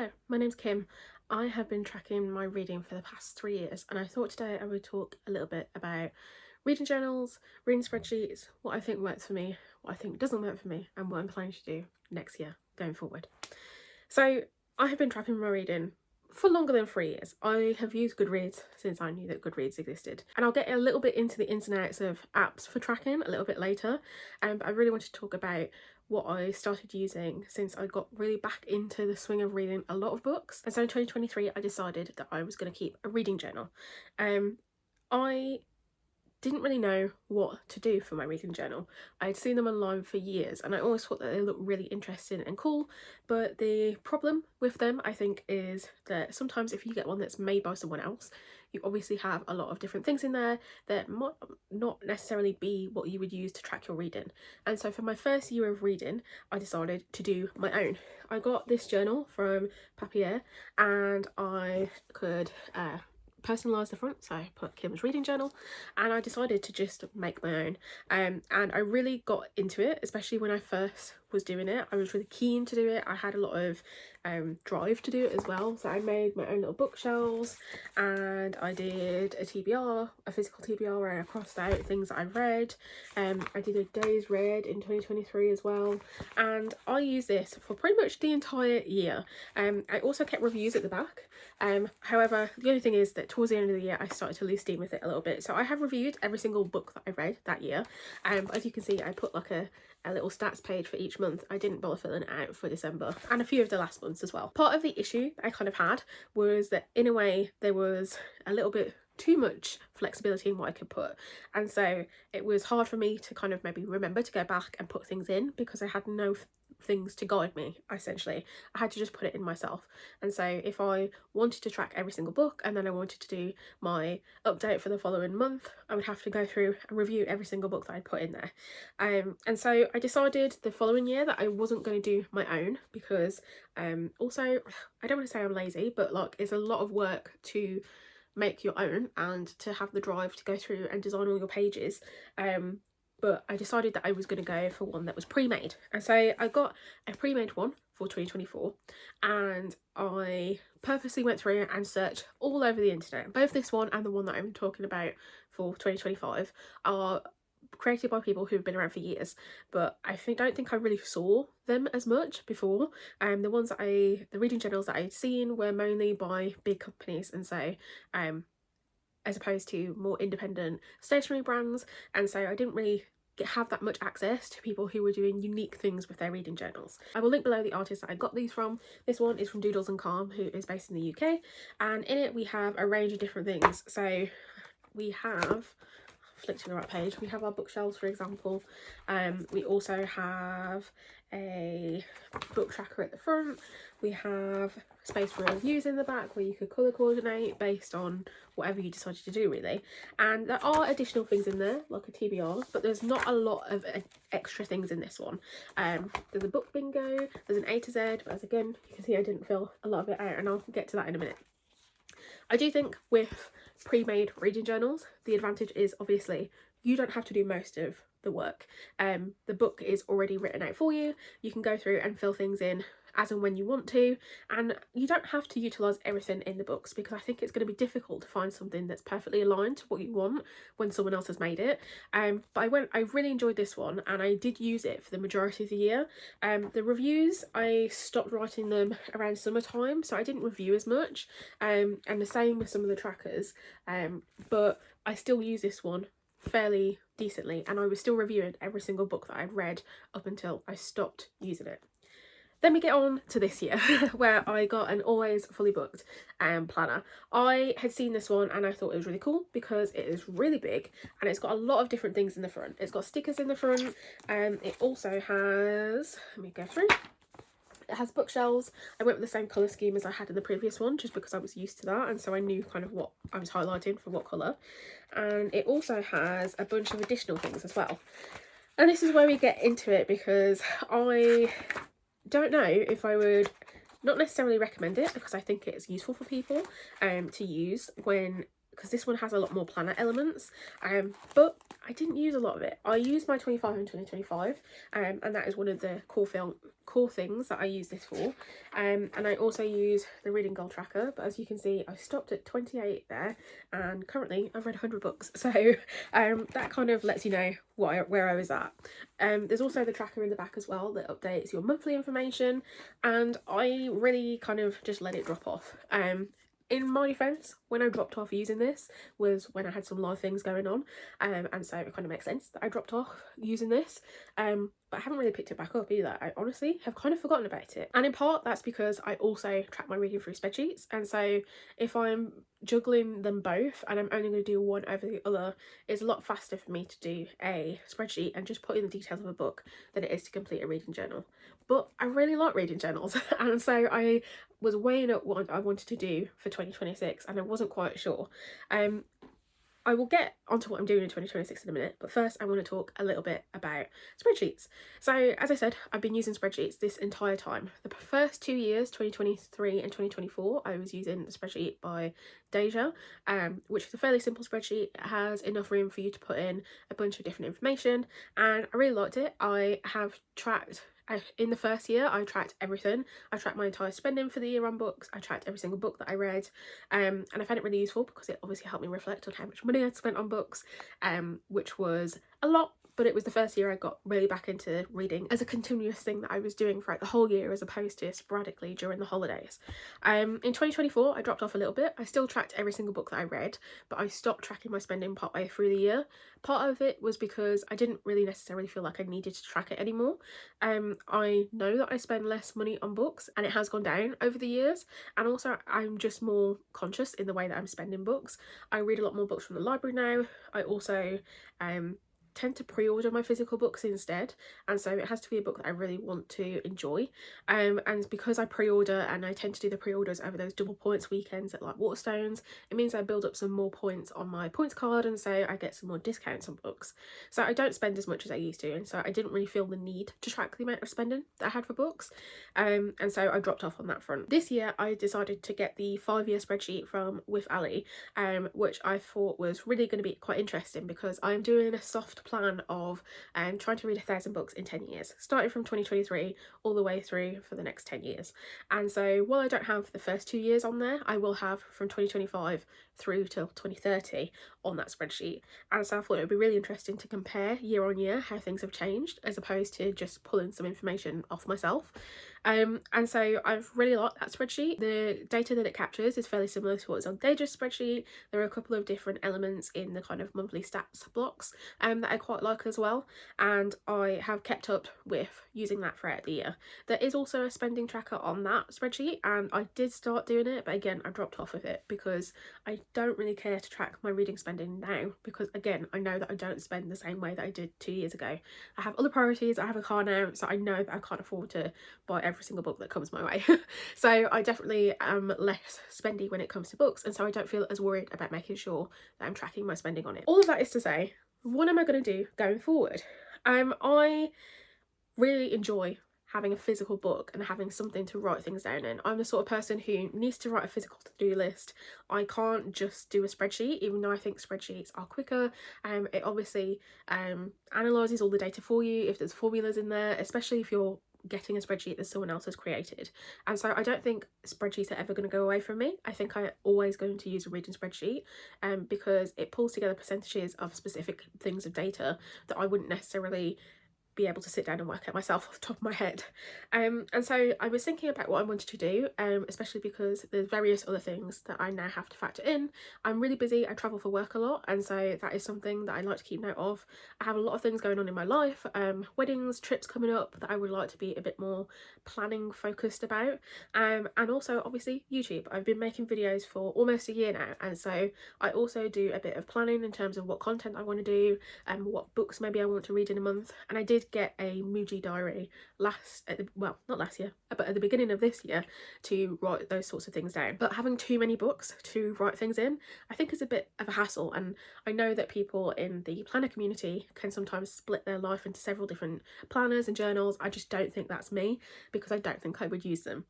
Hello, my name's Kim. I have been tracking my reading for the past 3 years, and I thought today I would talk a little bit about reading journals, reading spreadsheets, what I think works for me, what I think doesn't work for me, and what I'm planning to do next year going forward. So I have been tracking my reading for longer than 3 years. I have used Goodreads since I knew that Goodreads existed, and I'll get a little bit into the ins and outs of apps for tracking a little bit later. But I really want to talk about what I started using since I got really back into the swing of reading a lot of books. And so in 2023 I decided that I was going to keep a reading journal. I didn't really know what to do for my reading journal. I had seen them online for years and I always thought that they looked really interesting and cool, but the problem with them, I think, is that sometimes if you get one that's made by someone else, you obviously have a lot of different things in there that might not necessarily be what you would use to track your reading. And so for my first year of reading, I decided to do my own. I got this journal from Papier and I could personalise the front, so I put Kim's reading journal, and I decided to just make my own. And I really got into it, especially when I first was doing it. I was really keen to do it. I had a lot of drive to do it as well, so I made my own little bookshelves and I did a TBR, a physical TBR, where I crossed out things that I read. I did a day's read in 2023 as well, and I used this for pretty much the entire year. I also kept reviews at the back. However, the only thing is that towards the end of the year I started to lose steam with it a little bit, so I have reviewed every single book that I read that year. As you can see, I put like a little stats page for each month. I didn't bother filling it out for December and a few of the last months as well. Part of the issue I kind of had was that in a way there was a little bit too much flexibility in what I could put, and so it was hard for me to kind of maybe remember to go back and put things in because I had no things to guide me. Essentially I had to just put it in myself, and so if I wanted to track every single book and then I wanted to do my update for the following month, I would have to go through and review every single book that I put in there. And so I decided the following year that I wasn't going to do my own because also, I don't want to say I'm lazy, but like it's a lot of work to make your own and to have the drive to go through and design all your pages. But I decided that I was going to go for one that was pre-made, and so I got a pre-made one for 2024, and I purposely went through and searched all over the internet. Both this one and the one that I'm talking about for 2025 are created by people who've been around for years, but don't think I really saw them as much before. The reading journals that I'd seen were mainly by big companies, and so as opposed to more independent stationery brands, and so I didn't really have that much access to people who were doing unique things with their reading journals. I will link below the artist that I got these from. This one is from Doodles and Calm, who is based in the UK, and in it we have a range of different things. So we have, flick to the right page, we have our bookshelves, for example. We also have a book tracker at the front. We have space for reviews in the back where you could colour coordinate based on whatever you decided to do, really. And there are additional things in there like a TBR, but there's not a lot of extra things in this one. There's a book bingo, there's an A to Z, but as again you can see I didn't fill a lot of it out, and I'll get to that in a minute. I do think with pre-made reading journals, the advantage is obviously you don't have to do most of the work. The book is already written out for you. You can go through and fill things in as and when you want to, and you don't have to utilise everything in the books, because I think it's going to be difficult to find something that's perfectly aligned to what you want when someone else has made it. But I really enjoyed this one, and I did use it for the majority of the year. The reviews, I stopped writing them around summertime, so I didn't review as much, and the same with some of the trackers, but I still use this one fairly decently, and I was still reviewing every single book that I'd read up until I stopped using it. Then we get on to this year where I got an always fully booked planner. I had seen this one and I thought it was really cool because it is really big and it's got a lot of different things in the front. It's got stickers in the front, and it also has, let me go through, it has bookshelves. I went with the same colour scheme as I had in the previous one just because I was used to that, and so I knew kind of what I was highlighting for what colour. And it also has a bunch of additional things as well. And this is where we get into it, because I don't know if I would not necessarily recommend it, because I think it's useful for people to use when because this one has a lot more planner elements, but I didn't use a lot of it. I used my 25 and 2025, and that is one of the core things that I use this for. And I also use the reading goal tracker, but as you can see, I stopped at 28 there, and currently I've read 100 books, so that kind of lets you know where I was at. There's also the tracker in the back as well that updates your monthly information, and I really kind of just let it drop off. In my defence, when I dropped off using this was when I had some live things going on, and so it kind of makes sense that I dropped off using this, but I haven't really picked it back up either. I honestly have kind of forgotten about it, and in part that's because I also track my reading through spreadsheets, and so if I'm juggling them both and I'm only going to do one over the other, it's a lot faster for me to do a spreadsheet and just put in the details of a book than it is to complete a reading journal. But I really like reading journals, and so I was weighing up what I wanted to do for 2026, and I wasn't quite sure. I will get onto what I'm doing in 2026 in a minute, but first I want to talk a little bit about spreadsheets. So as I said, I've been using spreadsheets this entire time. The first 2 years, 2023 and 2024, I was using the spreadsheet by Deja, which is a fairly simple spreadsheet. It has enough room for you to put in a bunch of different information, and I really liked it. I have tracked in the first year, I tracked everything. I tracked my entire spending for the year on books. I tracked every single book that I read, and I found it really useful because it obviously helped me reflect on how much money I'd spent on books, which was a lot. But it was the first year I got really back into reading as a continuous thing that I was doing throughout the whole year, as opposed to sporadically during the holidays. In 2024, I dropped off a little bit. I still tracked every single book that I read, but I stopped tracking my spending partway through the year. Part of it was because I didn't really necessarily feel like I needed to track it anymore. I know that I spend less money on books, and it has gone down over the years, and also I'm just more conscious in the way that I'm spending books. I read a lot more books from the library now. I also tend to pre-order my physical books instead, and so it has to be a book that I really want to enjoy, and because I pre-order and I tend to do the pre-orders over those double points weekends at like Waterstones, it means I build up some more points on my points card, and so I get some more discounts on books. So I don't spend as much as I used to, and so I didn't really feel the need to track the amount of spending that I had for books, and so I dropped off on that front. This year I decided to get the 5-year spreadsheet from With Ali, which I thought was really going to be quite interesting because I'm doing a soft plan of trying to read 1,000 books in 10 years, starting from 2023 all the way through for the next 10 years. And so while I don't have the first 2 years on there, I will have from 2025 through till 2030 on that spreadsheet. And so I thought it would be really interesting to compare year on year how things have changed, as opposed to just pulling some information off myself. And so I've really liked that spreadsheet. The data that it captures is fairly similar to what's on Deja's spreadsheet. There are a couple of different elements in the kind of monthly stats blocks that I quite like as well, and I have kept up with using that throughout the year. There is also a spending tracker on that spreadsheet, and I did start doing it, but again I dropped off of it because I don't really care to track my reading spending now, because again I know that I don't spend the same way that I did 2 years ago. I have other priorities, I have a car now, so I know that I can't afford to buy every single book that comes my way. So I definitely am less spendy when it comes to books, and so I don't feel as worried about making sure that I'm tracking my spending on it. All of that is to say, what am I going to do going forward? I really enjoy having a physical book and having something to write things down in. I'm the sort of person who needs to write a physical to-do list. I can't just do a spreadsheet, even though I think spreadsheets are quicker. It obviously analyses all the data for you if there's formulas in there, especially if you're getting a spreadsheet that someone else has created. And so I don't think spreadsheets are ever going to go away from me. I think I'm always going to use a reading spreadsheet because it pulls together percentages of specific things of data that I wouldn't necessarily be able to sit down and work out myself off the top of my head. And so I was thinking about what I wanted to do, especially because there's various other things that I now have to factor in. I'm really busy, I travel for work a lot, and so that is something that I like to keep note of. I have a lot of things going on in my life, weddings, trips coming up that I would like to be a bit more planning focused about, and also obviously YouTube. I've been making videos for almost a year now, and so I also do a bit of planning in terms of what content I want to do and what books maybe I want to read in a month. And I did get a Muji diary not last year, but at the beginning of this year, to write those sorts of things down. But having too many books to write things in, I think is a bit of a hassle, and I know that people in the planner community can sometimes split their life into several different planners and journals. I just don't think that's me, because I don't think I would use them.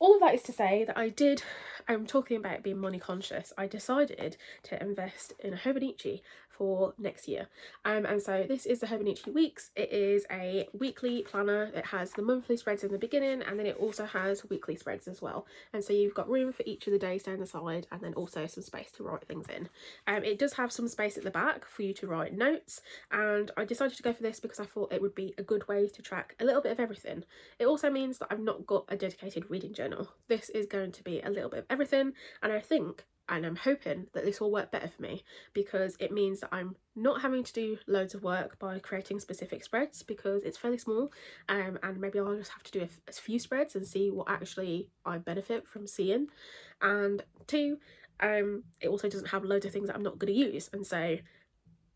All of that is to say that I'm talking about being money conscious. I decided to invest in a Hobonichi for next year. And so this is the Hobonichi Weeks. It is a weekly planner. It has the monthly spreads in the beginning, and then it also has weekly spreads as well. And so you've got room for each of the days down the side, and then also some space to write things in. It does have some space at the back for you to write notes, and I decided to go for this because I thought it would be a good way to track a little bit of everything. It also means that I've not got a dedicated reading journal. This is going to be a little bit of everything, and I think, and I'm hoping, that this will work better for me because it means that I'm not having to do loads of work by creating specific spreads because it's fairly small, and maybe I'll just have to do a few spreads and see what actually I benefit from seeing. And two, it also doesn't have loads of things that I'm not going to use, and so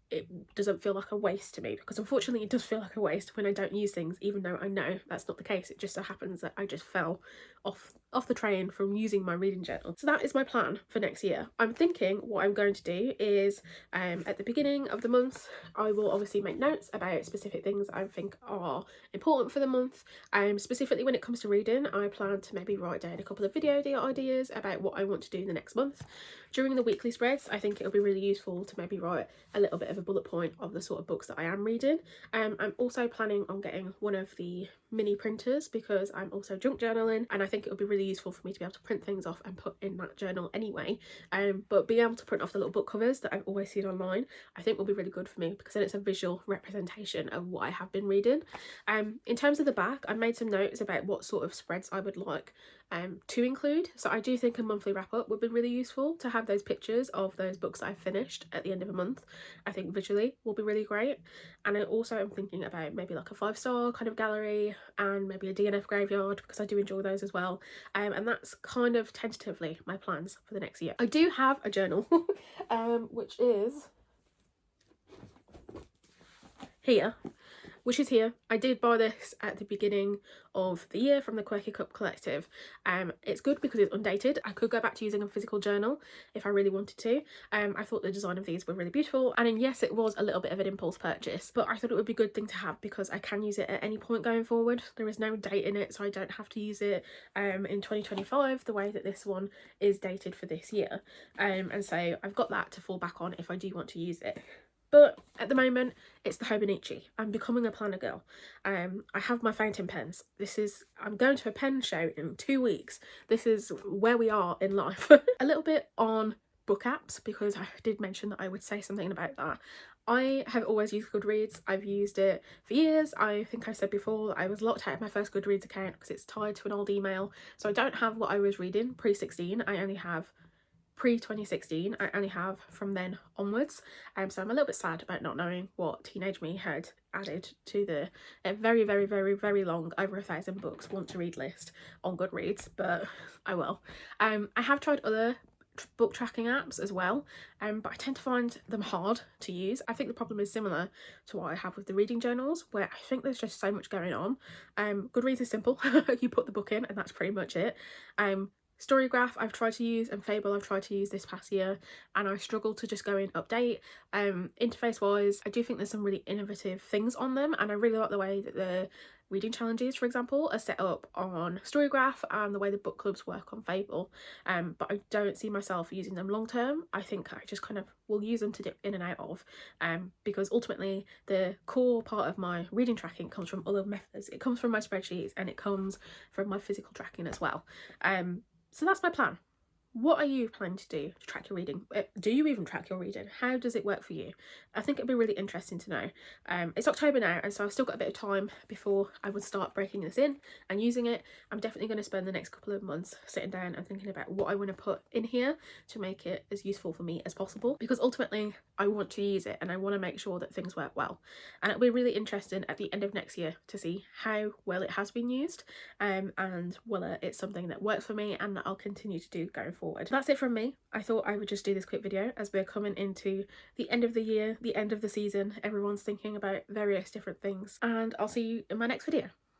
it doesn't feel like a waste to me, because unfortunately it does feel like a waste when I don't use things, even though I know that's not the case. It just so happens that I just fell off the train from using my reading journal. So that is my plan for next year. I'm thinking what I'm going to do is at the beginning of the month I will obviously make notes about specific things I think are important for the month. Specifically when it comes to reading, I plan to maybe write down a couple of video ideas about what I want to do in the next month. During the weekly spreads, I think it'll be really useful to maybe write a little bit of a bullet point of the sort of books that I am reading. I'm also planning on getting one of the mini printers because I'm also junk journaling, and I think it would be really useful for me to be able to print things off and put in that journal anyway. But being able to print off the little book covers that I've always seen online, I think will be really good for me because then it's a visual representation of what I have been reading. In terms of the back, I made some notes about what sort of spreads I would like to include. So I do think a monthly wrap up would be really useful to have those pictures of those books that I've finished at the end of a month. I think visually will be really great. And I also am thinking about maybe like a 5-star kind of gallery and maybe a DNF graveyard because I do enjoy those as well. And that's kind of tentatively my plans for the next year. I do have a journal which is here. I did buy this at the beginning of the year from the Quirky Cup Collective. It's good because it's undated. I could go back to using a physical journal if I really wanted to. I thought the design of these were really beautiful, and yes, it was a little bit of an impulse purchase, but I thought it would be a good thing to have because I can use it at any point going forward. There is no date in it, so I don't have to use it in 2025 the way that this one is dated for this year. And so I've got that to fall back on if I do want to use it. But at the moment, it's the Hobonichi. I'm becoming a planner girl. I have my fountain pens. I'm going to a pen show in 2 weeks. This is where we are in life. A little bit on book apps, because I did mention that I would say something about that. I have always used Goodreads. I've used it for years. I think I said before I was locked out of my first Goodreads account because it's tied to an old email. So I don't have what I was reading pre-16. I only have pre-2016. I only have from then onwards, so I'm a little bit sad about not knowing what teenage me had added to the very, very, very, very long, over 1,000 books want to read list on Goodreads, but I will. I have tried other book tracking apps as well, but I tend to find them hard to use. I think the problem is similar to what I have with the reading journals, where I think there's just so much going on. Goodreads is simple. You put the book in and that's pretty much it. Storygraph I've tried to use, and Fable I've tried to use this past year, and I struggle to just go in update. Interface wise, I do think there's some really innovative things on them, and I really like the way that the reading challenges, for example, are set up on Storygraph and the way the book clubs work on Fable. But I don't see myself using them long term. I think I just kind of will use them to dip in and out of, because ultimately the core part of my reading tracking comes from other methods. It comes from my spreadsheets and it comes from my physical tracking as well. So that's my plan. What are you planning to do to track your reading? Do you even track your reading? How does it work for you? I think it'd be really interesting to know. It's October now, and so I've still got a bit of time before I would start breaking this in and using it. I'm definitely going to spend the next couple of months sitting down and thinking about what I want to put in here to make it as useful for me as possible, because ultimately I want to use it and I want to make sure that things work well. And it'll be really interesting at the end of next year to see how well it has been used, and whether it's something that works for me and that I'll continue to do going forward. That's it from me. I thought I would just do this quick video as we're coming into the end of the year, the end of the season. Everyone's thinking about various different things, and I'll see you in my next video.